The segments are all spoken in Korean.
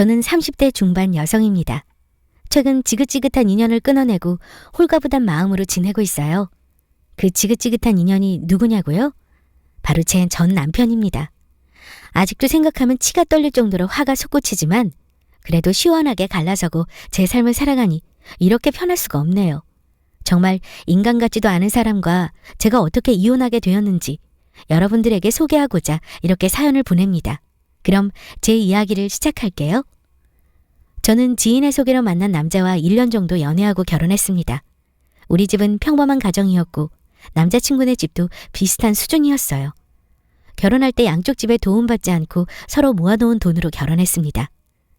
저는 30대 중반 여성입니다. 최근 지긋지긋한 인연을 끊어내고 홀가분한 마음으로 지내고 있어요. 그 지긋지긋한 인연이 누구냐고요? 바로 제 전 남편입니다. 아직도 생각하면 치가 떨릴 정도로 화가 솟구치지만 그래도 시원하게 갈라서고 제 삶을 살아가니 이렇게 편할 수가 없네요. 정말 인간 같지도 않은 사람과 제가 어떻게 이혼하게 되었는지 여러분들에게 소개하고자 이렇게 사연을 보냅니다. 그럼 제 이야기를 시작할게요. 저는 지인의 소개로 만난 남자와 1년 정도 연애하고 결혼했습니다. 우리 집은 평범한 가정이었고 남자친구네 집도 비슷한 수준이었어요. 결혼할 때 양쪽 집에 도움받지 않고 서로 모아놓은 돈으로 결혼했습니다.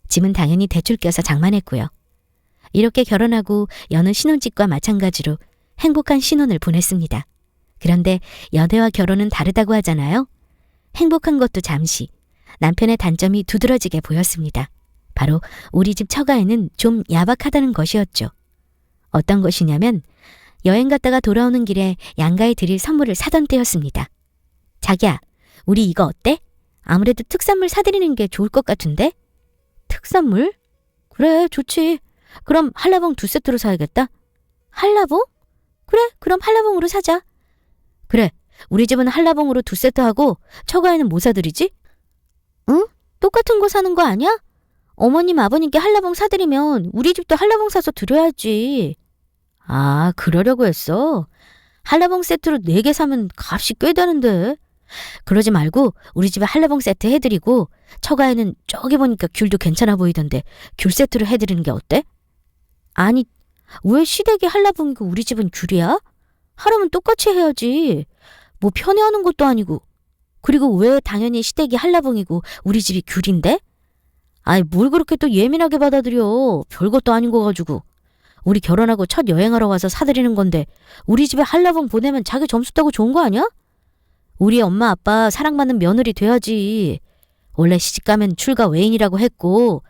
집은 당연히 대출 껴서 장만했고요. 이렇게 결혼하고 여느 신혼집과 마찬가지로 행복한 신혼을 보냈습니다. 그런데 연애와 결혼은 다르다고 하잖아요. 행복한 것도 잠시, 남편의 단점이 두드러지게 보였습니다. 바로 우리 집 처가에는 좀 야박하다는 것이었죠. 어떤 것이냐면 여행 갔다가 돌아오는 길에 양가에 드릴 선물을 사던 때였습니다. 자기야, 우리 이거 어때? 아무래도 특산물 사드리는 게 좋을 것 같은데? 특산물? 그래, 좋지. 그럼 한라봉 2세트로 사야겠다. 한라봉? 그래, 그럼 한라봉으로 사자. 그래, 우리 집은 한라봉으로 2세트 하고 처가에는 뭐 사드리지? 응? 똑같은 거 사는 거 아니야? 어머님, 아버님께 한라봉 사드리면 우리 집도 한라봉 사서 드려야지. 아, 그러려고 했어? 한라봉 세트로 4개 사면 값이 꽤 되는데. 그러지 말고 우리 집에 한라봉 세트 해드리고 처가에는 저기 보니까 귤도 괜찮아 보이던데 귤 세트로 해드리는 게 어때? 아니, 왜 시댁이 한라봉이고 우리 집은 귤이야? 하라면 똑같이 해야지. 뭐 편애하는 것도 아니고. 그리고 왜 당연히 시댁이 한라봉이고 우리 집이 귤인데? 아이, 뭘 그렇게 또 예민하게 받아들여. 별것도 아닌 거 가지고. 우리 결혼하고 첫 여행하러 와서 사드리는 건데 우리 집에 한라봉 보내면 자기 점수 따고 좋은 거 아니야? 우리 엄마 아빠 사랑받는 며느리 돼야지. 원래 시집가면 출가 외인이라고 했고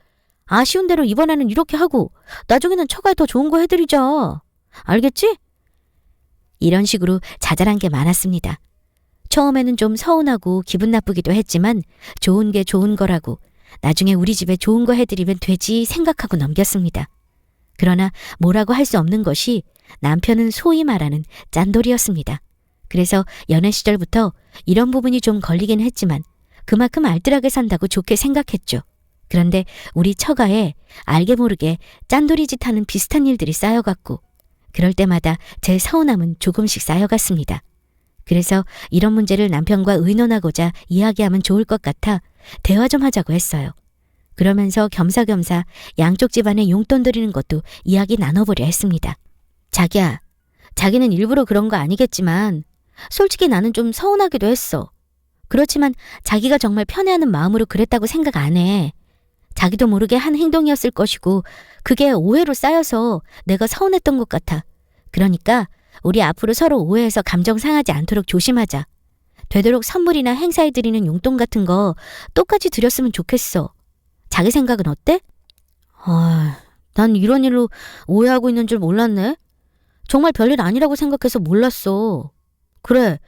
아쉬운 대로 이번에는 이렇게 하고 나중에는 처가에 더 좋은 거 해드리자. 알겠지? 이런 식으로 자잘한 게 많았습니다. 처음에는 좀 서운하고 기분 나쁘기도 했지만 좋은 게 좋은 거라고 나중에 우리 집에 좋은 거 해드리면 되지 생각하고 넘겼습니다. 그러나 뭐라고 할 수 없는 것이 남편은 소위 말하는 짠돌이었습니다. 그래서 연애 시절부터 이런 부분이 좀 걸리긴 했지만 그만큼 알뜰하게 산다고 좋게 생각했죠. 그런데 우리 처가에 알게 모르게 짠돌이 짓 하는 비슷한 일들이 쌓여갔고 그럴 때마다 제 서운함은 조금씩 쌓여갔습니다. 그래서 이런 문제를 남편과 의논하고자 이야기하면 좋을 것 같아 대화 좀 하자고 했어요. 그러면서 겸사겸사 양쪽 집안에 용돈 드리는 것도 이야기 나눠보려 했습니다. 자기야, 자기는 일부러 그런 거 아니겠지만 솔직히 나는 좀 서운하기도 했어. 그렇지만 자기가 정말 편애하는 마음으로 그랬다고 생각 안 해. 자기도 모르게 한 행동이었을 것이고 그게 오해로 쌓여서 내가 서운했던 것 같아. 그러니까 우리 앞으로 서로 오해해서 감정 상하지 않도록 조심하자. 되도록 선물이나 행사에 드리는 용돈 같은 거 똑같이 드렸으면 좋겠어. 자기 생각은 어때? 난 이런 일로 오해하고 있는 줄 몰랐네. 정말 별일 아니라고 생각해서 몰랐어. 그래,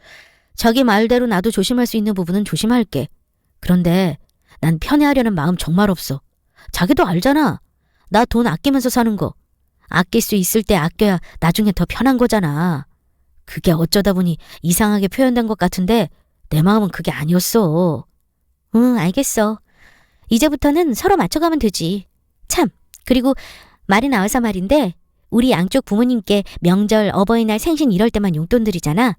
자기 말대로 나도 조심할 수 있는 부분은 조심할게. 그런데 난 편애하려는 마음 정말 없어. 자기도 알잖아. 나 돈 아끼면서 사는 거. 아낄 수 있을 때 아껴야 나중에 더 편한 거잖아. 그게 어쩌다 보니 이상하게 표현된 것 같은데 내 마음은 그게 아니었어. 응, 알겠어. 이제부터는 서로 맞춰가면 되지. 참, 그리고 말이 나와서 말인데 우리 양쪽 부모님께 명절, 어버이날, 생신 이럴 때만 용돈 드리잖아.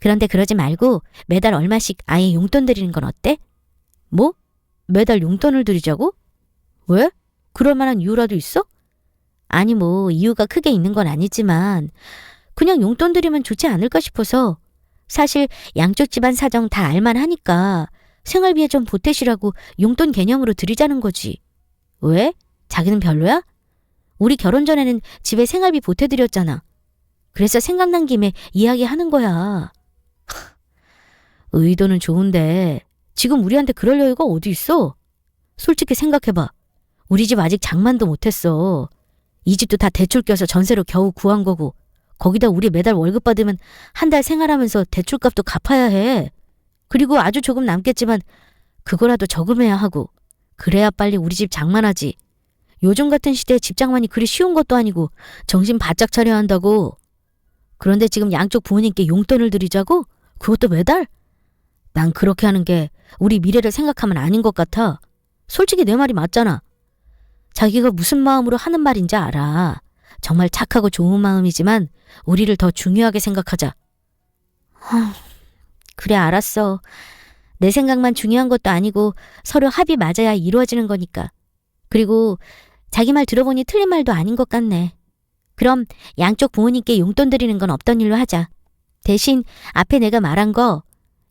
그런데 그러지 말고 매달 얼마씩 아예 용돈 드리는 건 어때? 뭐? 매달 용돈을 드리자고? 왜? 그럴 만한 이유라도 있어? 아니 뭐 이유가 크게 있는 건 아니지만 그냥 용돈 드리면 좋지 않을까 싶어서. 사실 양쪽 집안 사정 다 알만하니까 생활비에 좀 보태시라고 용돈 개념으로 드리자는 거지. 왜? 자기는 별로야? 우리 결혼 전에는 집에 생활비 보태드렸잖아. 그래서 생각난 김에 이야기하는 거야. 의도는 좋은데 지금 우리한테 그럴 여유가 어디 있어? 솔직히 생각해봐. 우리 집 아직 장만도 못했어. 이 집도 다 대출 껴서 전세로 겨우 구한 거고 거기다 우리 매달 월급 받으면 한 달 생활하면서 대출값도 갚아야 해. 그리고 아주 조금 남겠지만 그거라도 저금해야 하고 그래야 빨리 우리 집 장만하지. 요즘 같은 시대에 집 장만이 그리 쉬운 것도 아니고 정신 바짝 차려야 한다고. 그런데 지금 양쪽 부모님께 용돈을 드리자고? 그것도 매달? 난 그렇게 하는 게 우리 미래를 생각하면 아닌 것 같아. 솔직히 내 말이 맞잖아. 자기가 무슨 마음으로 하는 말인지 알아. 정말 착하고 좋은 마음이지만 우리를 더 중요하게 생각하자. 그래, 알았어. 내 생각만 중요한 것도 아니고 서로 합이 맞아야 이루어지는 거니까. 그리고 자기 말 들어보니 틀린 말도 아닌 것 같네. 그럼 양쪽 부모님께 용돈 드리는 건 없던 일로 하자. 대신 앞에 내가 말한 거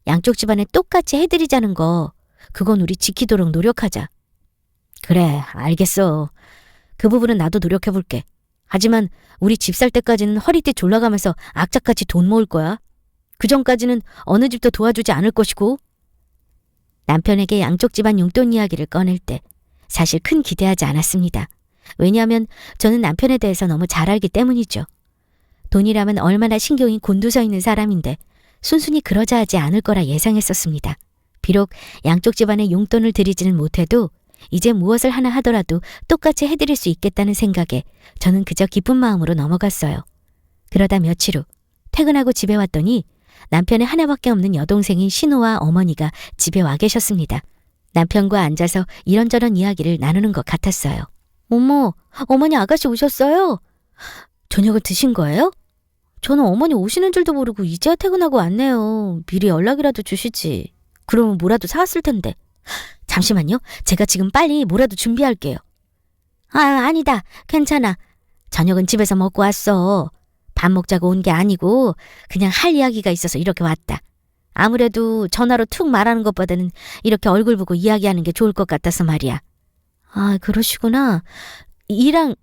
양쪽 집안에 똑같이 해드리자는 거, 그건 우리 지키도록 노력하자. 그래, 알겠어. 그 부분은 나도 노력해볼게. 하지만 우리 집 살 때까지는 허리띠 졸라가면서 악착같이 돈 모을 거야. 그 전까지는 어느 집도 도와주지 않을 것이고. 남편에게 양쪽 집안 용돈 이야기를 꺼낼 때 사실 큰 기대하지 않았습니다. 왜냐하면 저는 남편에 대해서 너무 잘 알기 때문이죠. 돈이라면 얼마나 신경이 곤두서 있는 사람인데 순순히 그러자 하지 않을 거라 예상했었습니다. 비록 양쪽 집안에 용돈을 드리지는 못해도 이제 무엇을 하나 하더라도 똑같이 해드릴 수 있겠다는 생각에 저는 그저 기쁜 마음으로 넘어갔어요. 그러다 며칠 후 퇴근하고 집에 왔더니 남편의 하나밖에 없는 여동생인 신우와 어머니가 집에 와 계셨습니다. 남편과 앉아서 이런저런 이야기를 나누는 것 같았어요. 어머, 어머니 아가씨 오셨어요? 저녁을 드신 거예요? 저는 어머니 오시는 줄도 모르고 이제야 퇴근하고 왔네요. 미리 연락이라도 주시지. 그러면 뭐라도 사왔을 텐데. 잠시만요. 제가 지금 빨리 뭐라도 준비할게요. 아니다. 괜찮아. 저녁은 집에서 먹고 왔어. 밥 먹자고 온 게 아니고 그냥 할 이야기가 있어서 이렇게 왔다. 아무래도 전화로 툭 말하는 것보다는 이렇게 얼굴 보고 이야기하는 게 좋을 것 같아서 말이야. 아, 그러시구나. 이랑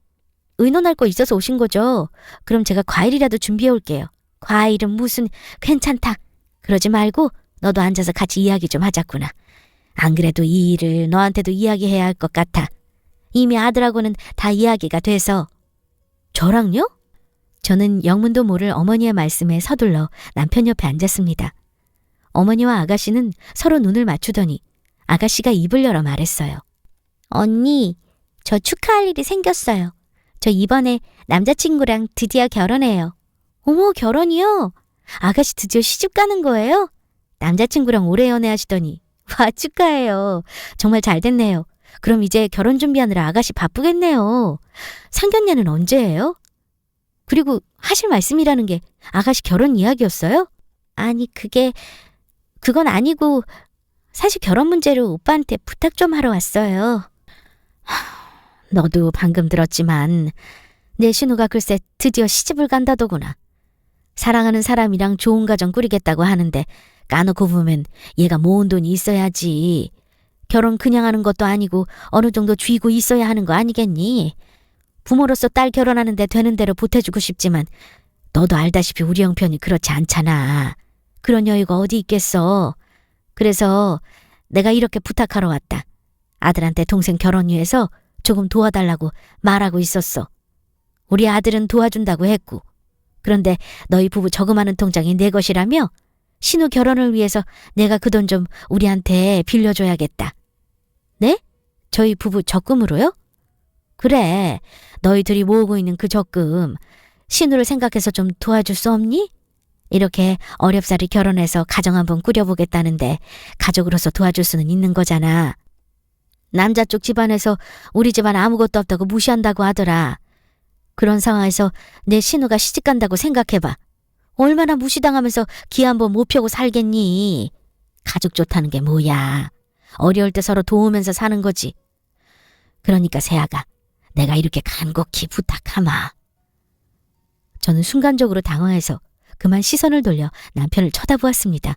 의논할 거 있어서 오신 거죠? 그럼 제가 과일이라도 준비해 올게요. 과일은 무슨 괜찮다. 그러지 말고 너도 앉아서 같이 이야기 좀 하자꾸나. 안 그래도 이 일을 너한테도 이야기해야 할 것 같아. 이미 아들하고는 다 이야기가 돼서. 저랑요? 저는 영문도 모를 어머니의 말씀에 서둘러 남편 옆에 앉았습니다. 어머니와 아가씨는 서로 눈을 맞추더니 아가씨가 입을 열어 말했어요. 언니, 저 축하할 일이 생겼어요. 저 이번에 남자친구랑 드디어 결혼해요. 어머, 결혼이요? 아가씨 드디어 시집 가는 거예요? 남자친구랑 오래 연애하시더니. 와, 축하해요. 정말 잘 됐네요. 그럼 이제 결혼 준비하느라 아가씨 바쁘겠네요. 상견례는 언제예요? 그리고 하실 말씀이라는 게 아가씨 결혼 이야기였어요? 아니, 그건 아니고 사실 결혼 문제로 오빠한테 부탁 좀 하러 왔어요. 너도 방금 들었지만 내 신우가 글쎄 드디어 시집을 간다더구나. 사랑하는 사람이랑 좋은 가정 꾸리겠다고 하는데 까놓고 보면 얘가 모은 돈이 있어야지. 결혼 그냥 하는 것도 아니고 어느 정도 쥐고 있어야 하는 거 아니겠니? 부모로서 딸 결혼하는데 되는 대로 보태주고 싶지만 너도 알다시피 우리 형편이 그렇지 않잖아. 그런 여유가 어디 있겠어. 그래서 내가 이렇게 부탁하러 왔다. 아들한테 동생 결혼 위해서 조금 도와달라고 말하고 있었어. 우리 아들은 도와준다고 했고. 그런데 너희 부부 저금하는 통장이 내 것이라며 신우 결혼을 위해서 내가 그 돈 좀 우리한테 빌려줘야겠다. 네? 저희 부부 적금으로요? 그래, 너희들이 모으고 있는 그 적금 신우를 생각해서 좀 도와줄 수 없니? 이렇게 어렵사리 결혼해서 가정 한번 꾸려보겠다는데 가족으로서 도와줄 수는 있는 거잖아. 남자 쪽 집안에서 우리 집안 아무것도 없다고 무시한다고 하더라. 그런 상황에서 내 신우가 시집간다고 생각해봐. 얼마나 무시당하면서 기 한번 못 펴고 살겠니? 가족 좋다는 게 뭐야. 어려울 때 서로 도우면서 사는 거지. 그러니까 세아가 내가 이렇게 간곡히 부탁하마. 저는 순간적으로 당황해서 그만 시선을 돌려 남편을 쳐다보았습니다.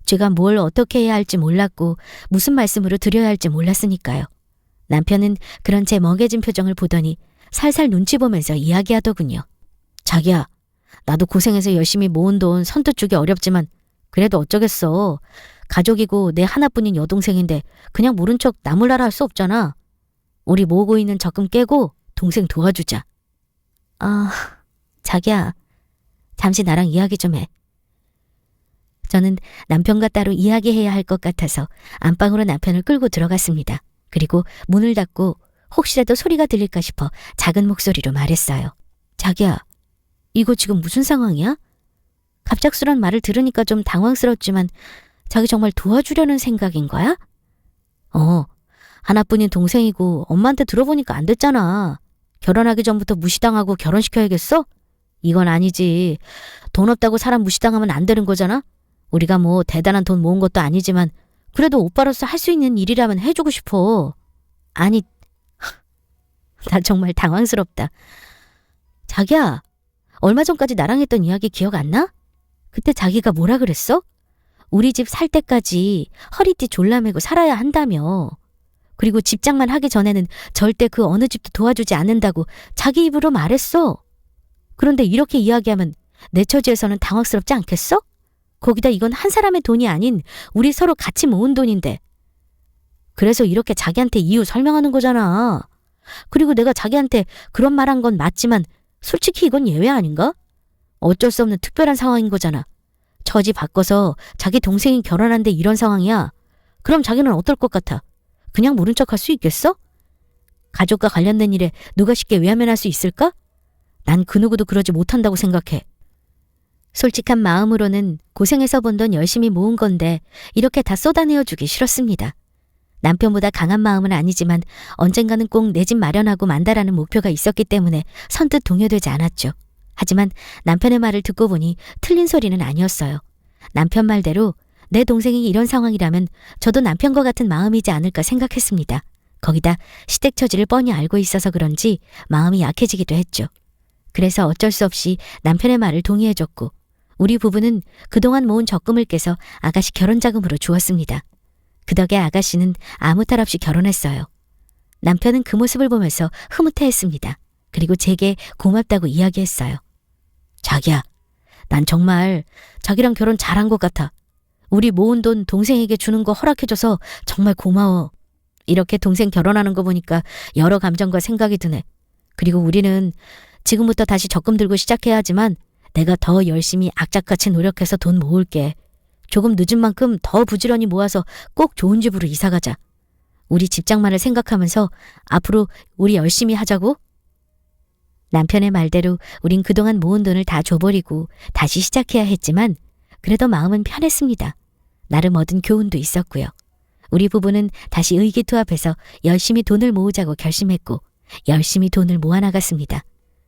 제가 뭘 어떻게 해야 할지 몰랐고 무슨 말씀으로 드려야 할지 몰랐으니까요. 남편은 그런 제 멍해진 표정을 보더니 살살 눈치 보면서 이야기하더군요. 자기야, 나도 고생해서 열심히 모은 돈 선뜻 주기 어렵지만 그래도 어쩌겠어. 가족이고 내 하나뿐인 여동생인데 그냥 모른 척 나몰라라 할 수 없잖아. 우리 모으고 있는 적금 깨고 동생 도와주자. 아, 자기야, 잠시 나랑 이야기 좀 해. 저는 남편과 따로 이야기해야 할 것 같아서 안방으로 남편을 끌고 들어갔습니다. 그리고 문을 닫고 혹시라도 소리가 들릴까 싶어 작은 목소리로 말했어요. 자기야, 이거 지금 무슨 상황이야? 갑작스런 말을 들으니까 좀 당황스럽지만 자기 정말 도와주려는 생각인 거야? 하나뿐인 동생이고 엄마한테 들어보니까 안 됐잖아. 결혼하기 전부터 무시당하고 결혼시켜야겠어? 이건 아니지. 돈 없다고 사람 무시당하면 안 되는 거잖아? 우리가 뭐 대단한 돈 모은 것도 아니지만 그래도 오빠로서 할 수 있는 일이라면 해주고 싶어. 아니, 나 정말 당황스럽다. 자기야, 얼마 전까지 나랑 했던 이야기 기억 안 나? 그때 자기가 뭐라 그랬어? 우리 집 살 때까지 허리띠 졸라매고 살아야 한다며. 그리고 집장만 하기 전에는 절대 그 어느 집도 도와주지 않는다고 자기 입으로 말했어. 그런데 이렇게 이야기하면 내 처지에서는 당황스럽지 않겠어? 거기다 이건 한 사람의 돈이 아닌 우리 서로 같이 모은 돈인데. 그래서 이렇게 자기한테 이유 설명하는 거잖아. 그리고 내가 자기한테 그런 말한 건 맞지만 솔직히 이건 예외 아닌가? 어쩔 수 없는 특별한 상황인 거잖아. 처지 바꿔서 자기 동생이 결혼한데 이런 상황이야. 그럼 자기는 어떨 것 같아? 그냥 모른 척 할 수 있겠어? 가족과 관련된 일에 누가 쉽게 외면할 수 있을까? 난 그 누구도 그러지 못한다고 생각해. 솔직한 마음으로는 고생해서 번 돈 열심히 모은 건데 이렇게 다 쏟아내어 주기 싫었습니다. 남편보다 강한 마음은 아니지만 언젠가는 꼭 내 집 마련하고 만다라는 목표가 있었기 때문에 선뜻 동요되지 않았죠. 하지만 남편의 말을 듣고 보니 틀린 소리는 아니었어요. 남편 말대로 내 동생이 이런 상황이라면 저도 남편과 같은 마음이지 않을까 생각했습니다. 거기다 시댁 처지를 뻔히 알고 있어서 그런지 마음이 약해지기도 했죠. 그래서 어쩔 수 없이 남편의 말을 동의해줬고 우리 부부는 그동안 모은 적금을 깨서 아가씨 결혼자금으로 주었습니다. 그 덕에 아가씨는 아무 탈 없이 결혼했어요. 남편은 그 모습을 보면서 흐뭇해했습니다. 그리고 제게 고맙다고 이야기했어요. 자기야, 난 정말 자기랑 결혼 잘한 것 같아. 우리 모은 돈 동생에게 주는 거 허락해줘서 정말 고마워. 이렇게 동생 결혼하는 거 보니까 여러 감정과 생각이 드네. 그리고 우리는 지금부터 다시 적금 들고 시작해야 하지만 내가 더 열심히 악착같이 노력해서 돈 모을게. 조금 늦은 만큼 더 부지런히 모아서 꼭 좋은 집으로 이사가자. 우리 집장만을 생각하면서 앞으로 우리 열심히 하자고. 남편의 말대로 우린 그동안 모은 돈을 다 줘버리고 다시 시작해야 했지만 그래도 마음은 편했습니다. 나름 얻은 교훈도 있었고요. 우리 부부는 다시 의기투합해서 열심히 돈을 모으자고 결심했고 열심히 돈을 모아나갔습니다.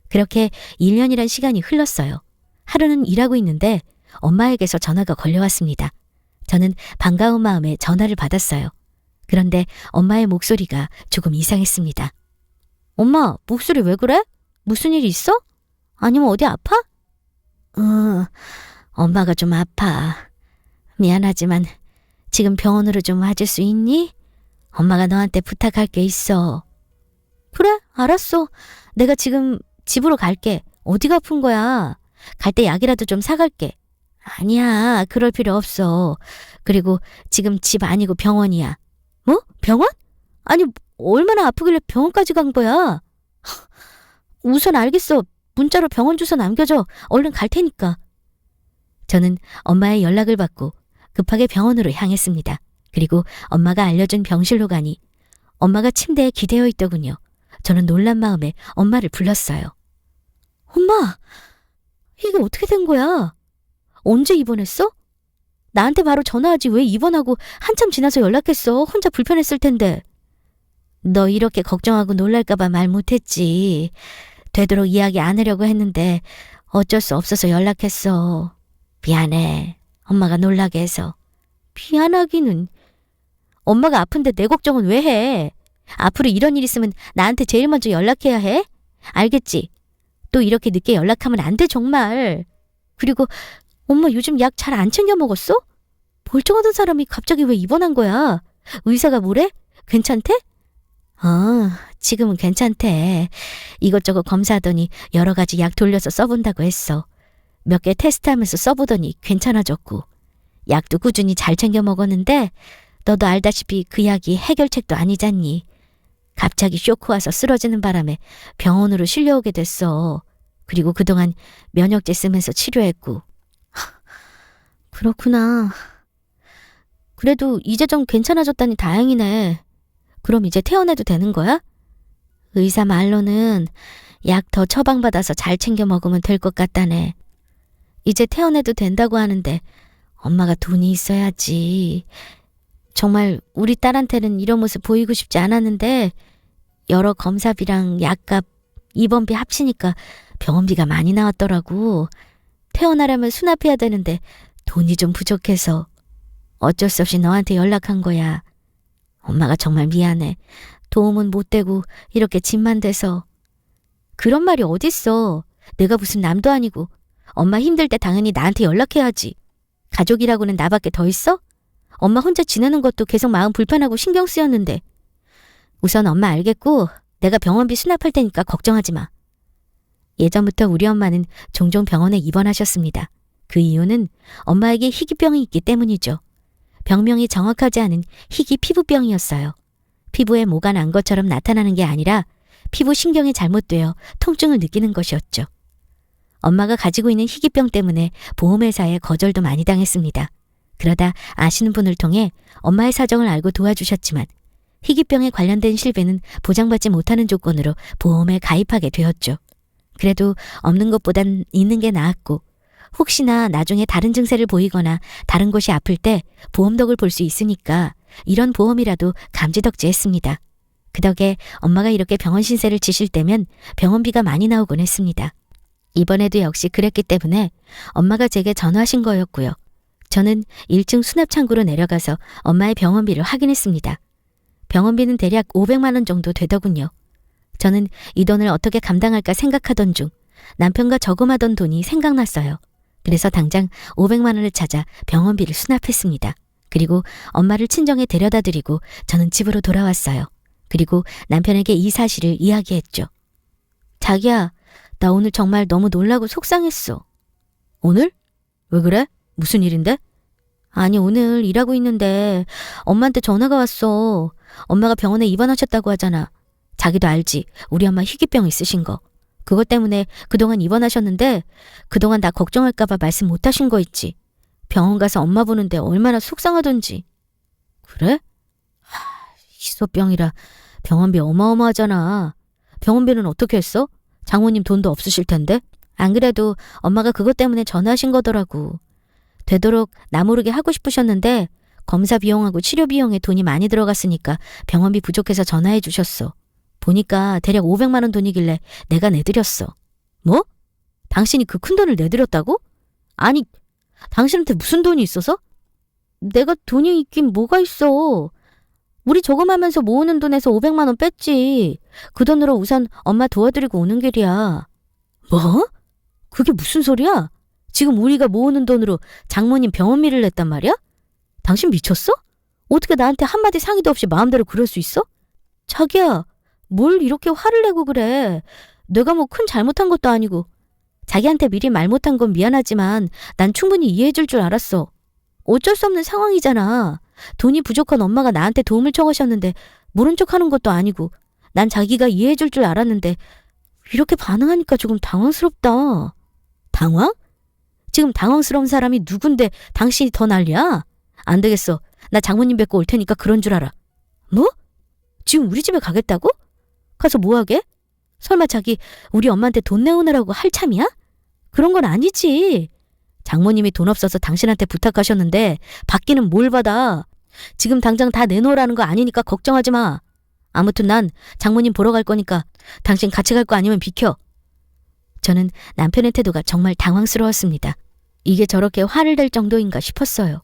그렇게 1년이란 시간이 흘렀어요. 하루는 일하고 있는데 엄마에게서 전화가 걸려왔습니다. 저는 반가운 마음에 전화를 받았어요. 그런데 엄마의 목소리가 조금 이상했습니다. 엄마, 목소리 왜 그래? 무슨 일 있어? 아니면 어디 아파? 엄마가 좀 아파. 미안하지만 지금 병원으로 좀 와줄 수 있니? 엄마가 너한테 부탁할 게 있어. 그래, 알았어. 내가 지금 집으로 갈게. 어디가 아픈 거야? 갈 때 약이라도 좀 사갈게. 아니야, 그럴 필요 없어. 그리고 지금 집 아니고 병원이야. 뭐? 병원? 아니, 얼마나 아프길래 병원까지 간 거야? 우선 알겠어. 문자로 병원 주소 남겨줘. 얼른 갈 테니까. 저는 엄마의 연락을 받고 급하게 병원으로 향했습니다. 그리고 엄마가 알려준 병실로 가니 엄마가 침대에 기대어 있더군요. 저는 놀란 마음에 엄마를 불렀어요. 엄마, 이게 어떻게 된 거야? 언제 입원했어? 나한테 바로 전화하지 왜 입원하고 한참 지나서 연락했어? 혼자 불편했을 텐데. 너 이렇게 걱정하고 놀랄까봐 말 못했지. 되도록 이야기 안 하려고 했는데 어쩔 수 없어서 연락했어. 미안해. 엄마가 놀라게 해서. 미안하기는. 엄마가 아픈데 내 걱정은 왜 해? 앞으로 이런 일 있으면 나한테 제일 먼저 연락해야 해? 알겠지? 또 이렇게 늦게 연락하면 안 돼 정말. 그리고 엄마 요즘 약 잘 안 챙겨 먹었어? 멀쩡하던 사람이 갑자기 왜 입원한 거야? 의사가 뭐래? 괜찮대? 지금은 괜찮대. 이것저것 검사하더니 여러 가지 약 돌려서 써본다고 했어. 몇 개 테스트하면서 써보더니 괜찮아졌고. 약도 꾸준히 잘 챙겨 먹었는데 너도 알다시피 그 약이 해결책도 아니잖니. 갑자기 쇼크 와서 쓰러지는 바람에 병원으로 실려오게 됐어. 그리고 그동안 면역제 쓰면서 치료했고. 그렇구나. 그래도 이제 좀 괜찮아졌다니 다행이네. 그럼 이제 퇴원해도 되는 거야? 의사 말로는 약 더 처방받아서 잘 챙겨 먹으면 될 것 같다네. 이제 퇴원해도 된다고 하는데 엄마가 돈이 있어야지. 정말 우리 딸한테는 이런 모습 보이고 싶지 않았는데 여러 검사비랑 약값, 입원비 합치니까 병원비가 많이 나왔더라고. 퇴원하려면 수납해야 되는데 돈이 좀 부족해서 어쩔 수 없이 너한테 연락한 거야. 엄마가 정말 미안해. 도움은 못 되고 이렇게 짐만 돼서. 그런 말이 어딨어. 내가 무슨 남도 아니고. 엄마 힘들 때 당연히 나한테 연락해야지. 가족이라고는 나밖에 더 있어? 엄마 혼자 지내는 것도 계속 마음 불편하고 신경 쓰였는데. 우선 엄마 알겠고 내가 병원비 수납할 테니까 걱정하지 마. 예전부터 우리 엄마는 종종 병원에 입원하셨습니다. 그 이유는 엄마에게 희귀병이 있기 때문이죠. 병명이 정확하지 않은 희귀 피부병이었어요. 피부에 뭐가 난 것처럼 나타나는 게 아니라 피부 신경이 잘못되어 통증을 느끼는 것이었죠. 엄마가 가지고 있는 희귀병 때문에 보험회사에 거절도 많이 당했습니다. 그러다 아시는 분을 통해 엄마의 사정을 알고 도와주셨지만 희귀병에 관련된 실비는 보장받지 못하는 조건으로 보험에 가입하게 되었죠. 그래도 없는 것보단 있는 게 나았고 혹시나 나중에 다른 증세를 보이거나 다른 곳이 아플 때 보험덕을 볼 수 있으니까 이런 보험이라도 감지덕지했습니다. 그 덕에 엄마가 이렇게 병원 신세를 지실 때면 병원비가 많이 나오곤 했습니다. 이번에도 역시 그랬기 때문에 엄마가 제게 전화하신 거였고요. 저는 1층 수납창고로 내려가서 엄마의 병원비를 확인했습니다. 병원비는 대략 500만 원 정도 되더군요. 저는 이 돈을 어떻게 감당할까 생각하던 중 남편과 저금하던 돈이 생각났어요. 그래서 당장 500만 원을 찾아 병원비를 수납했습니다. 그리고 엄마를 친정에 데려다 드리고 저는 집으로 돌아왔어요. 그리고 남편에게 이 사실을 이야기했죠. 자기야, 나 오늘 정말 너무 놀라고 속상했어. 오늘? 왜 그래? 무슨 일인데? 아니, 오늘 일하고 있는데 엄마한테 전화가 왔어. 엄마가 병원에 입원하셨다고 하잖아. 자기도 알지? 우리 엄마 희귀병 있으신 거. 그것 때문에 그동안 입원하셨는데 그동안 나 걱정할까봐 말씀 못하신 거 있지. 병원 가서 엄마 보는데 얼마나 속상하던지. 그래? 희소병이라 병원비 어마어마하잖아. 병원비는 어떻게 했어? 장모님 돈도 없으실 텐데. 안 그래도 엄마가 그것 때문에 전화하신 거더라고. 되도록 나 모르게 하고 싶으셨는데 검사 비용하고 치료 비용에 돈이 많이 들어갔으니까 병원비 부족해서 전화해 주셨어. 보니까 대략 500만 원 돈이길래 내가 내드렸어. 뭐? 당신이 그 큰 돈을 내드렸다고? 아니, 당신한테 무슨 돈이 있어서? 내가 돈이 있긴 뭐가 있어. 우리 저금하면서 모으는 돈에서 500만 원 뺐지. 그 돈으로 우선 엄마 도와드리고 오는 길이야. 뭐? 그게 무슨 소리야? 지금 우리가 모으는 돈으로 장모님 병원비를 냈단 말이야? 당신 미쳤어? 어떻게 나한테 한마디 상의도 없이 마음대로 그럴 수 있어? 자기야, 뭘 이렇게 화를 내고 그래. 내가 뭐 큰 잘못한 것도 아니고. 자기한테 미리 말 못한 건 미안하지만 난 충분히 이해해줄 줄 알았어. 어쩔 수 없는 상황이잖아. 돈이 부족한 엄마가 나한테 도움을 청하셨는데 모른 척하는 것도 아니고 난 자기가 이해해줄 줄 알았는데 이렇게 반응하니까 조금 당황스럽다. 당황? 지금 당황스러운 사람이 누군데 당신이 더 난리야? 안 되겠어. 나 장모님 뵙고 올 테니까 그런 줄 알아. 뭐? 지금 우리 집에 가겠다고? 가서 뭐 하게? 설마 자기 우리 엄마한테 돈 내오느라고 할 참이야? 그런 건 아니지. 장모님이 돈 없어서 당신한테 부탁하셨는데 받기는 뭘 받아. 지금 당장 다 내놓으라는 거 아니니까 걱정하지 마. 아무튼 난 장모님 보러 갈 거니까 당신 같이 갈 거 아니면 비켜. 저는 남편의 태도가 정말 당황스러웠습니다. 이게 저렇게 화를 낼 정도인가 싶었어요.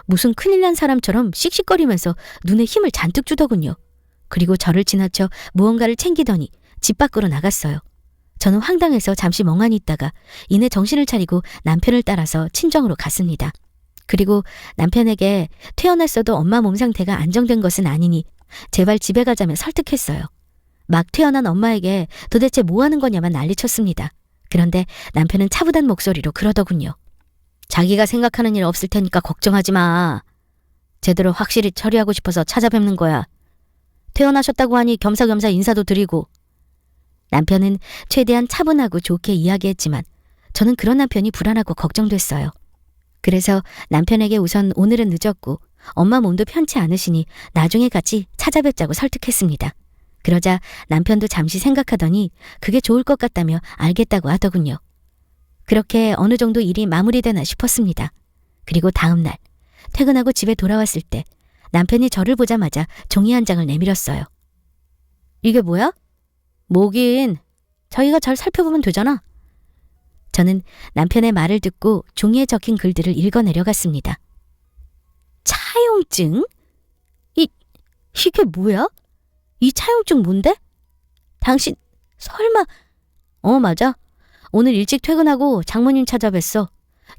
무슨 큰일 난 사람처럼 씩씩거리면서 눈에 힘을 잔뜩 주더군요. 그리고 저를 지나쳐 무언가를 챙기더니 집 밖으로 나갔어요. 저는 황당해서 잠시 멍하니 있다가 이내 정신을 차리고 남편을 따라서 친정으로 갔습니다. 그리고 남편에게 퇴원했어도 엄마 몸 상태가 안정된 것은 아니니 제발 집에 가자며 설득했어요. 막 퇴원한 엄마에게 도대체 뭐 하는 거냐만 난리쳤습니다. 그런데 남편은 차분한 목소리로 그러더군요. 자기가 생각하는 일 없을 테니까 걱정하지 마. 제대로 확실히 처리하고 싶어서 찾아뵙는 거야. 퇴원하셨다고 하니 겸사겸사 인사도 드리고. 남편은 최대한 차분하고 좋게 이야기했지만 저는 그런 남편이 불안하고 걱정됐어요. 그래서 남편에게 우선 오늘은 늦었고 엄마 몸도 편치 않으시니 나중에 같이 찾아뵙자고 설득했습니다. 그러자 남편도 잠시 생각하더니 그게 좋을 것 같다며 알겠다고 하더군요. 그렇게 어느 정도 일이 마무리되나 싶었습니다. 그리고 다음 날 퇴근하고 집에 돌아왔을 때 남편이 저를 보자마자 종이 한 장을 내밀었어요. 이게 뭐야? 뭐긴 자기가 잘 살펴보면 되잖아. 저는 남편의 말을 듣고 종이에 적힌 글들을 읽어 내려갔습니다. 차용증? 이게 뭐야? 이 차용증 뭔데? 당신 설마... 맞아. 오늘 일찍 퇴근하고 장모님 찾아뵀어.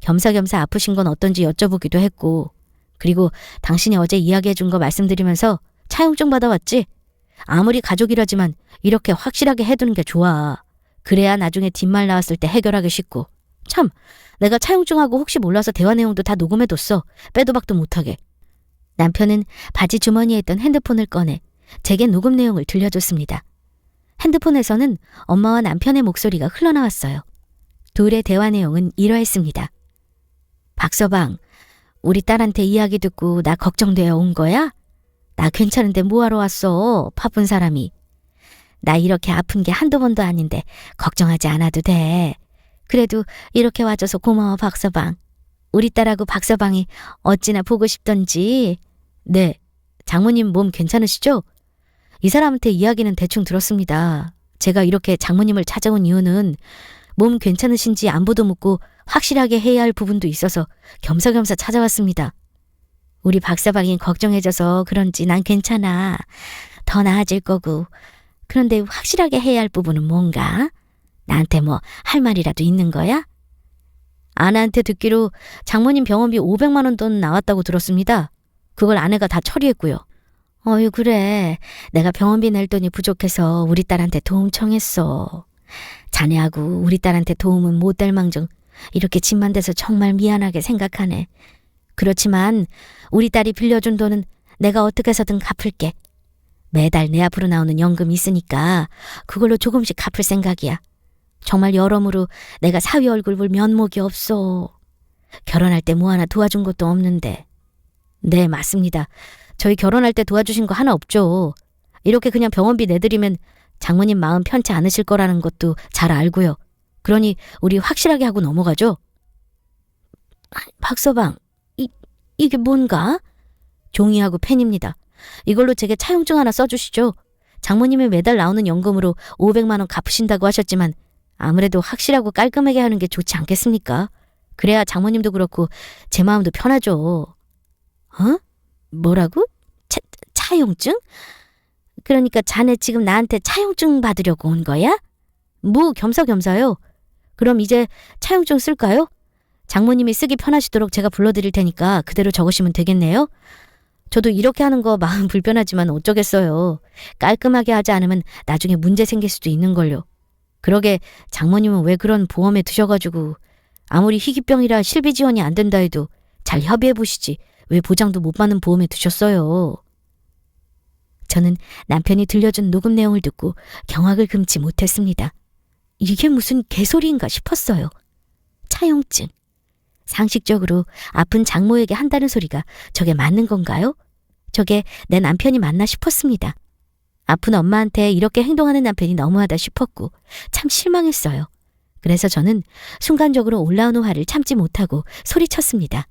겸사겸사 아프신 건 어떤지 여쭤보기도 했고, 그리고 당신이 어제 이야기해준 거 말씀드리면서 차용증 받아왔지? 아무리 가족이라지만 이렇게 확실하게 해두는 게 좋아. 그래야 나중에 뒷말 나왔을 때 해결하기 쉽고. 참, 내가 차용증하고 혹시 몰라서 대화 내용도 다 녹음해뒀어. 빼도 박도 못하게. 남편은 바지 주머니에 있던 핸드폰을 꺼내 제게 녹음 내용을 들려줬습니다. 핸드폰에서는 엄마와 남편의 목소리가 흘러나왔어요. 둘의 대화 내용은 이러했습니다. 박서방, 우리 딸한테 이야기 듣고 나 걱정되어 온 거야? 나 괜찮은데 뭐하러 왔어, 바쁜 사람이. 나 이렇게 아픈 게 한두 번도 아닌데 걱정하지 않아도 돼. 그래도 이렇게 와줘서 고마워, 박서방. 우리 딸하고 박서방이 어찌나 보고 싶던지. 네, 장모님 몸 괜찮으시죠? 이 사람한테 이야기는 대충 들었습니다. 제가 이렇게 장모님을 찾아온 이유는 몸 괜찮으신지 안부도 묻고 확실하게 해야 할 부분도 있어서 겸사겸사 찾아왔습니다. 우리 박서방이 걱정해줘서 그런지 난 괜찮아. 더 나아질 거고. 그런데 확실하게 해야 할 부분은 뭔가? 나한테 뭐 할 말이라도 있는 거야? 아내한테 듣기로 장모님 병원비 500만 원 돈 나왔다고 들었습니다. 그걸 아내가 다 처리했고요. 어휴, 그래. 내가 병원비 낼 돈이 부족해서 우리 딸한테 도움 청했어. 자네하고 우리 딸한테 도움은 못 될 망정 이렇게 집만 대서 정말 미안하게 생각하네. 그렇지만 우리 딸이 빌려준 돈은 내가 어떻게 해서든 갚을게. 매달 내 앞으로 나오는 연금이 있으니까 그걸로 조금씩 갚을 생각이야. 정말 여러모로 내가 사위 얼굴 볼 면목이 없어. 결혼할 때 뭐 하나 도와준 것도 없는데. 네, 맞습니다. 저희 결혼할 때 도와주신 거 하나 없죠. 이렇게 그냥 병원비 내드리면 장모님 마음 편치 않으실 거라는 것도 잘 알고요. 그러니 우리 확실하게 하고 넘어가죠. 박서방, 이게 뭔가? 종이하고 펜입니다. 이걸로 제게 차용증 하나 써주시죠. 장모님이 매달 나오는 연금으로 500만 원 갚으신다고 하셨지만 아무래도 확실하고 깔끔하게 하는 게 좋지 않겠습니까? 그래야 장모님도 그렇고 제 마음도 편하죠. 뭐라고? 차용증? 그러니까 자네 지금 나한테 차용증 받으려고 온 거야? 뭐 겸사겸사요. 그럼 이제 차용증 쓸까요? 장모님이 쓰기 편하시도록 제가 불러드릴 테니까 그대로 적으시면 되겠네요. 저도 이렇게 하는 거 마음 불편하지만 어쩌겠어요. 깔끔하게 하지 않으면 나중에 문제 생길 수도 있는걸요. 그러게 장모님은 왜 그런 보험에 드셔가지고 아무리 희귀병이라 실비 지원이 안 된다 해도 잘 협의해보시지 왜 보장도 못 받는 보험에 드셨어요. 저는 남편이 들려준 녹음 내용을 듣고 경악을 금치 못했습니다. 이게 무슨 개소리인가 싶었어요. 차용증. 상식적으로 아픈 장모에게 한다는 소리가 저게 맞는 건가요? 저게 내 남편이 맞나 싶었습니다. 아픈 엄마한테 이렇게 행동하는 남편이 너무하다 싶었고 참 실망했어요. 그래서 저는 순간적으로 올라오는 화를 참지 못하고 소리쳤습니다.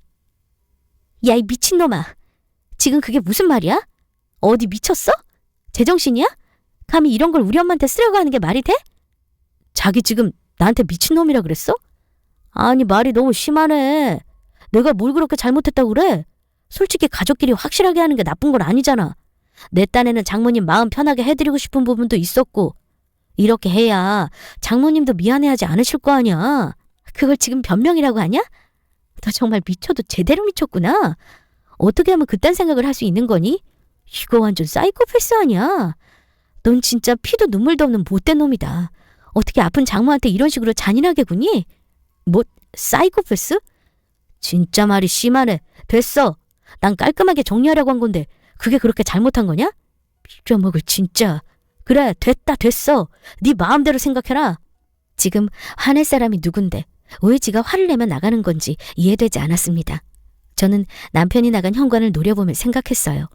야, 이 미친놈아. 지금 그게 무슨 말이야? 어디 미쳤어? 제정신이야? 감히 이런 걸 우리 엄마한테 쓰려고 하는 게 말이 돼? 자기 지금 나한테 미친놈이라 그랬어? 아니, 말이 너무 심하네. 내가 뭘 그렇게 잘못했다고 그래? 솔직히 가족끼리 확실하게 하는 게 나쁜 건 아니잖아. 내 딴에는 장모님 마음 편하게 해드리고 싶은 부분도 있었고 이렇게 해야 장모님도 미안해하지 않으실 거 아니야. 그걸 지금 변명이라고 하냐? 너 정말 미쳐도 제대로 미쳤구나. 어떻게 하면 그딴 생각을 할 수 있는 거니? 이거 완전 사이코패스 아니야. 넌 진짜 피도 눈물도 없는 못된 놈이다. 어떻게 아픈 장모한테 이런 식으로 잔인하게 구니? 뭐 사이코패스? 진짜 말이 심하네. 됐어. 난 깔끔하게 정리하려고 한 건데 그게 그렇게 잘못한 거냐? 빌어먹을 진짜. 그래, 됐어. 네 마음대로 생각해라. 지금 화낼 사람이 누군데 왜 지가 화를 내면 나가는 건지 이해되지 않았습니다. 저는 남편이 나간 현관을 노려보며 생각했어요.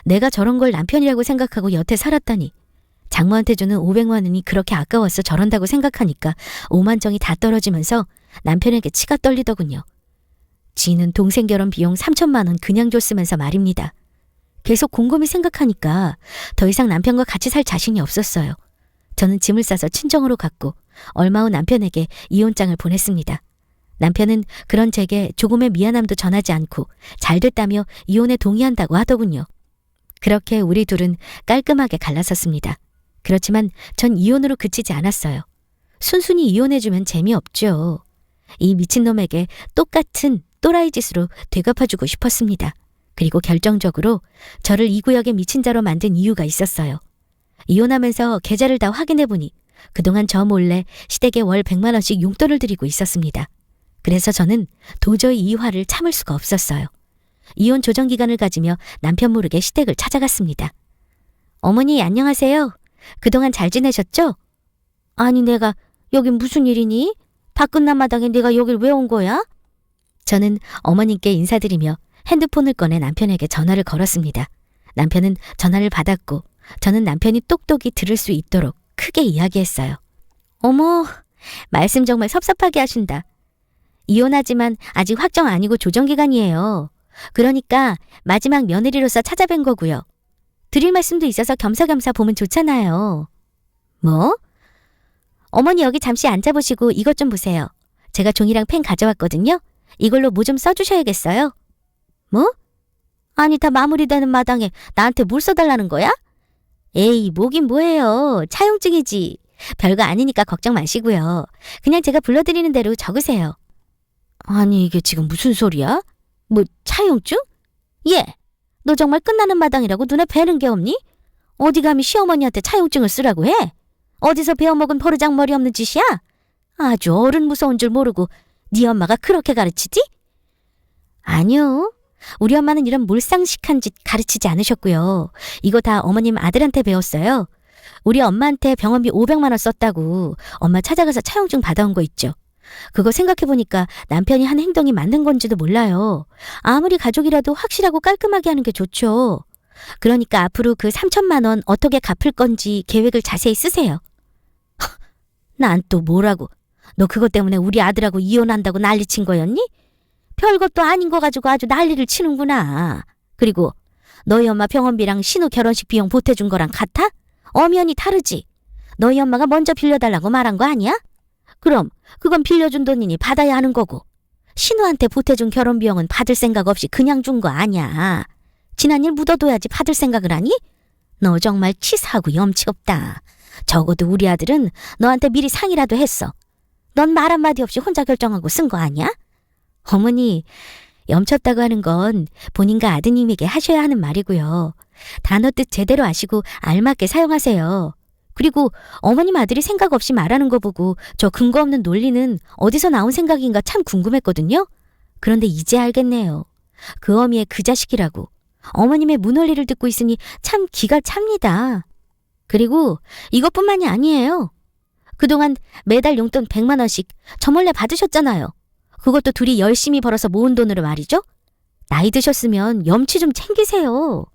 내가 저런 걸 남편이라고 생각하고 여태 살았다니. 장모한테 주는 500만 원이 그렇게 아까워서 저런다고 생각하니까 오만정이 다 떨어지면서 남편에게 치가 떨리더군요. 지는 동생 결혼 비용 3천만 원 그냥 줬으면서 말입니다. 계속 곰곰이 생각하니까 더 이상 남편과 같이 살 자신이 없었어요. 저는 짐을 싸서 친정으로 갔고 얼마 후 남편에게 이혼장을 보냈습니다. 남편은 그런 제게 조금의 미안함도 전하지 않고 잘 됐다며 이혼에 동의한다고 하더군요. 그렇게 우리 둘은 깔끔하게 갈라섰습니다. 그렇지만 전 이혼으로 그치지 않았어요. 순순히 이혼해주면 재미없죠. 이 미친놈에게 똑같은 또라이 짓으로 되갚아주고 싶었습니다. 그리고 결정적으로 저를 이 구역의 미친 자로 만든 이유가 있었어요. 이혼하면서 계좌를 다 확인해보니 그동안 저 몰래 시댁에 월 100만 원씩 용돈을 드리고 있었습니다. 그래서 저는 도저히 이 화를 참을 수가 없었어요. 이혼 조정기간을 가지며 남편 모르게 시댁을 찾아갔습니다. 어머니 안녕하세요. 그동안 잘 지내셨죠? 아니 내가 여긴 무슨 일이니? 다 끝난 마당에 내가 여길 왜 온 거야? 저는 어머님께 인사드리며 핸드폰을 꺼내 남편에게 전화를 걸었습니다. 남편은 전화를 받았고 저는 남편이 똑똑히 들을 수 있도록 크게 이야기했어요. 어머, 말씀 정말 섭섭하게 하신다. 이혼하지만 아직 확정 아니고 조정기간이에요. 그러니까 마지막 며느리로서 찾아뵌 거고요. 드릴 말씀도 있어서 겸사겸사 보면 좋잖아요. 뭐? 어머니 여기 잠시 앉아보시고 이것 좀 보세요. 제가 종이랑 펜 가져왔거든요. 이걸로 뭐 좀 써주셔야겠어요. 뭐? 아니 다 마무리되는 마당에 나한테 뭘 써달라는 거야? 에이 뭐긴 뭐예요. 차용증이지. 별거 아니니까 걱정 마시고요. 그냥 제가 불러드리는 대로 적으세요. 아니 이게 지금 무슨 소리야? 뭐 차용증? 예. 너 정말 끝나는 마당이라고 눈에 뵈는 게 없니? 어디 감히 시어머니한테 차용증을 쓰라고 해? 어디서 배워먹은 버르장머리 없는 짓이야? 아주 어른 무서운 줄 모르고 네 엄마가 그렇게 가르치지? 아니요. 우리 엄마는 이런 몰상식한 짓 가르치지 않으셨고요. 이거 다 어머님 아들한테 배웠어요. 우리 엄마한테 병원비 500만 원 썼다고 엄마 찾아가서 차용증 받아온 거 있죠. 그거 생각해보니까 남편이 한 행동이 맞는 건지도 몰라요. 아무리 가족이라도 확실하고 깔끔하게 하는 게 좋죠. 그러니까 앞으로 그 3천만 원 어떻게 갚을 건지 계획을 자세히 쓰세요. 난 또 뭐라고. 너 그것 때문에 우리 아들하고 이혼한다고 난리친 거였니? 별것도 아닌 거 가지고 아주 난리를 치는구나. 그리고 너희 엄마 병원비랑 신우 결혼식 비용 보태준 거랑 같아? 엄연히 다르지. 너희 엄마가 먼저 빌려달라고 말한 거 아니야? 그럼 그건 빌려준 돈이니 받아야 하는 거고 신우한테 보태준 결혼 비용은 받을 생각 없이 그냥 준 거 아니야. 지난 일 묻어둬야지 받을 생각을 하니? 너 정말 치사하고 염치 없다. 적어도 우리 아들은 너한테 미리 상의라도 했어. 넌 말 한마디 없이 혼자 결정하고 쓴 거 아니야? 어머니, 염쳤다고 하는 건 본인과 아드님에게 하셔야 하는 말이고요. 단어 뜻 제대로 아시고 알맞게 사용하세요. 그리고 어머님 아들이 생각 없이 말하는 거 보고 저 근거 없는 논리는 어디서 나온 생각인가 참 궁금했거든요. 그런데 이제 알겠네요. 그 어미의 그 자식이라고. 어머님의 무논리를 듣고 있으니 참 기가 찹니다. 그리고 이것뿐만이 아니에요. 그동안 매달 용돈 100만 원씩 저 몰래 받으셨잖아요. 그것도 둘이 열심히 벌어서 모은 돈으로 말이죠. 나이 드셨으면 염치 좀 챙기세요.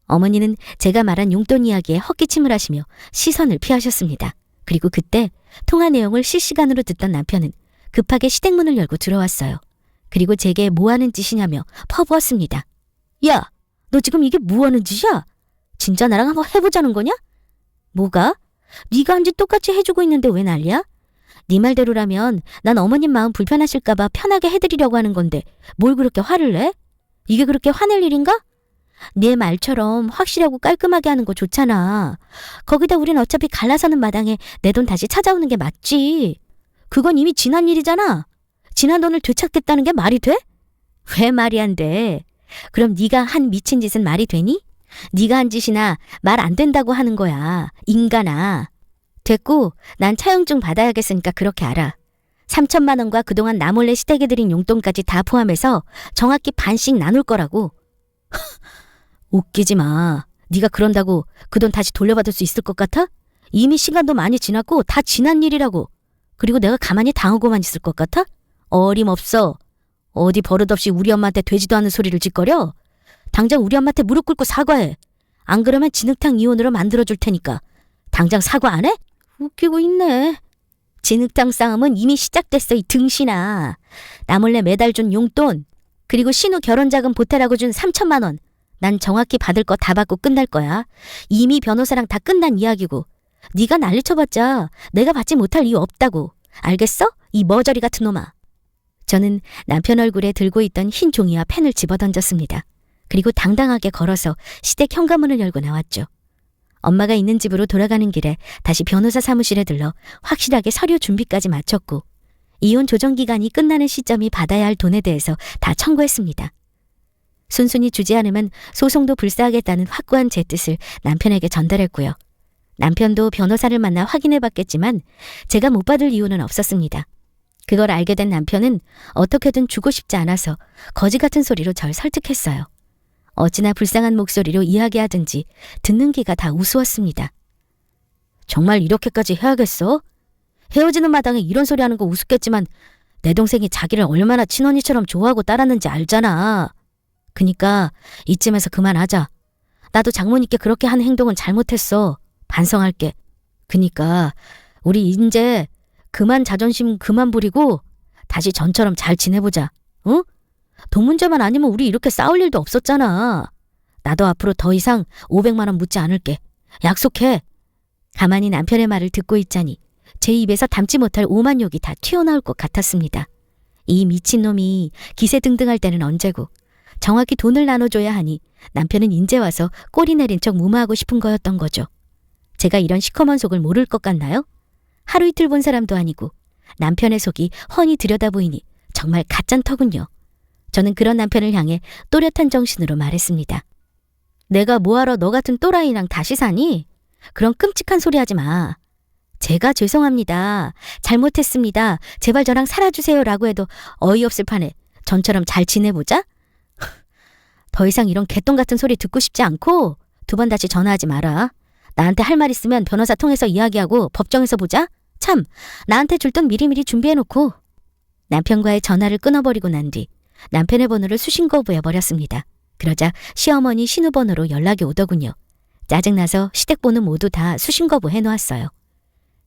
어머니는 제가 말한 용돈 이야기에 헛기침을 하시며 시선을 피하셨습니다. 그리고 그때 통화 내용을 실시간으로 듣던 남편은 급하게 시댁문을 열고 들어왔어요. 그리고 제게 뭐 하는 짓이냐며 퍼부었습니다. 야, 너 지금 이게 뭐 하는 짓이야? 진짜 나랑 한번 해보자는 거냐? 뭐가? 네가 한 짓 똑같이 해주고 있는데 왜 난리야? 네 말대로라면 난 어머님 마음 불편하실까봐 편하게 해드리려고 하는 건데 뭘 그렇게 화를 내? 이게 그렇게 화낼 일인가? 네 말처럼 확실하고 깔끔하게 하는 거 좋잖아. 거기다 우린 어차피 갈라서는 마당에 내 돈 다시 찾아오는 게 맞지. 그건 이미 지난 일이잖아. 지난 돈을 되찾겠다는 게 말이 돼? 왜 말이 안 돼? 그럼 네가 한 미친 짓은 말이 되니? 네가 한 짓이나 말 안 된다고 하는 거야. 인간아. 됐고 난 차용증 받아야겠으니까 그렇게 알아. 3천만 원과 그동안 나 몰래 시댁에 드린 용돈까지 다 포함해서 정확히 반씩 나눌 거라고. 웃기지 마. 네가 그런다고 그 돈 다시 돌려받을 수 있을 것 같아? 이미 시간도 많이 지났고 다 지난 일이라고. 그리고 내가 가만히 당하고만 있을 것 같아? 어림없어. 어디 버릇없이 우리 엄마한테 되지도 않은 소리를 짓거려? 당장 우리 엄마한테 무릎 꿇고 사과해. 안 그러면 진흙탕 이혼으로 만들어줄 테니까. 당장 사과 안 해? 웃기고 있네. 진흙탕 싸움은 이미 시작됐어, 이 등신아. 나 몰래 매달 준 용돈, 그리고 신우 결혼자금 보태라고 준 3천만 원. 난 정확히 받을 거 다 받고 끝날 거야. 이미 변호사랑 다 끝난 이야기고. 네가 난리쳐봤자 내가 받지 못할 이유 없다고. 알겠어? 이 머저리 같은 놈아. 저는 남편 얼굴에 들고 있던 흰 종이와 펜을 집어던졌습니다. 그리고 당당하게 걸어서 시댁 현관문을 열고 나왔죠. 엄마가 있는 집으로 돌아가는 길에 다시 변호사 사무실에 들러 확실하게 서류 준비까지 마쳤고 이혼 조정 기간이 끝나는 시점이 받아야 할 돈에 대해서 다 청구했습니다. 순순히 주지 않으면 소송도 불사하겠다는 확고한 제 뜻을 남편에게 전달했고요. 남편도 변호사를 만나 확인해봤겠지만 제가 못 받을 이유는 없었습니다. 그걸 알게 된 남편은 어떻게든 주고 싶지 않아서 거지 같은 소리로 절 설득했어요. 어찌나 불쌍한 목소리로 이야기하든지 듣는 귀가 다 우스웠습니다. 정말 이렇게까지 해야겠어? 헤어지는 마당에 이런 소리 하는 거 우습겠지만 내 동생이 자기를 얼마나 친언니처럼 좋아하고 따랐는지 알잖아. 그니까 이쯤에서 그만하자. 나도 장모님께 그렇게 한 행동은 잘못했어. 반성할게. 그니까 우리 이제 그만 자존심 그만 부리고 다시 전처럼 잘 지내보자. 응? 돈 문제만 아니면 우리 이렇게 싸울 일도 없었잖아. 나도 앞으로 더 이상 500만 원 묻지 않을게. 약속해. 가만히 남편의 말을 듣고 있자니 제 입에서 담지 못할 오만 욕이 다 튀어나올 것 같았습니다. 이 미친놈이 기세등등할 때는 언제고 정확히 돈을 나눠줘야 하니 남편은 인제 와서 꼬리 내린 척 무마하고 싶은 거였던 거죠. 제가 이런 시커먼 속을 모를 것 같나요? 하루 이틀 본 사람도 아니고 남편의 속이 훤히 들여다보이니 정말 가짠터군요. 저는 그런 남편을 향해 또렷한 정신으로 말했습니다. 내가 뭐하러 너 같은 또라이랑 다시 사니? 그런 끔찍한 소리 하지 마. 제가 죄송합니다. 잘못했습니다. 제발 저랑 살아주세요 라고 해도 어이없을 판에 전처럼 잘 지내보자? 더 이상 이런 개똥 같은 소리 듣고 싶지 않고 2번 다시 전화하지 마라. 나한테 할 말 있으면 변호사 통해서 이야기하고 법정에서 보자. 참, 나한테 줄 돈 미리미리 준비해놓고. 남편과의 전화를 끊어버리고 난 뒤 남편의 번호를 수신 거부해버렸습니다. 그러자 시어머니 신우 번호로 연락이 오더군요. 짜증나서 시댁 번호 모두 다 수신 거부해놓았어요.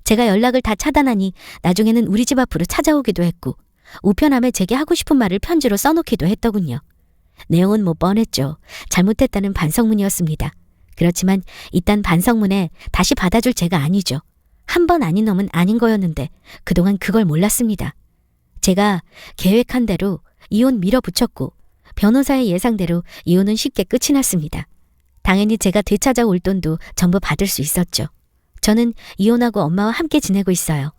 제가 연락을 다 차단하니 나중에는 우리 집 앞으로 찾아오기도 했고 우편함에 제게 하고 싶은 말을 편지로 써놓기도 했더군요. 내용은 뭐 뻔했죠. 잘못했다는 반성문이었습니다. 그렇지만 이딴 반성문에 다시 받아줄 제가 아니죠. 한 번 아닌 놈은 아닌 거였는데 그동안 그걸 몰랐습니다. 제가 계획한 대로 이혼 밀어붙였고 변호사의 예상대로 이혼은 쉽게 끝이 났습니다. 당연히 제가 되찾아올 돈도 전부 받을 수 있었죠. 저는 이혼하고 엄마와 함께 지내고 있어요.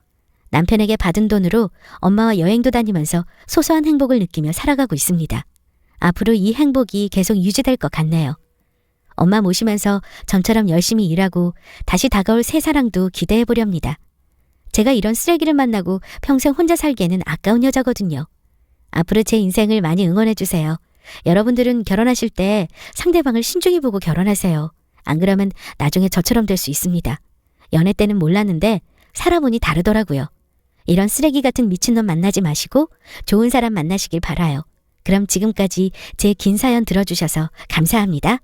남편에게 받은 돈으로 엄마와 여행도 다니면서 소소한 행복을 느끼며 살아가고 있습니다. 앞으로 이 행복이 계속 유지될 것 같네요. 엄마 모시면서 전처럼 열심히 일하고 다시 다가올 새 사랑도 기대해보렵니다. 제가 이런 쓰레기를 만나고 평생 혼자 살기에는 아까운 여자거든요. 앞으로 제 인생을 많이 응원해주세요. 여러분들은 결혼하실 때 상대방을 신중히 보고 결혼하세요. 안 그러면 나중에 저처럼 될 수 있습니다. 연애 때는 몰랐는데 살아보니 다르더라고요. 이런 쓰레기 같은 미친놈 만나지 마시고 좋은 사람 만나시길 바라요. 그럼 지금까지 제 긴 사연 들어주셔서 감사합니다.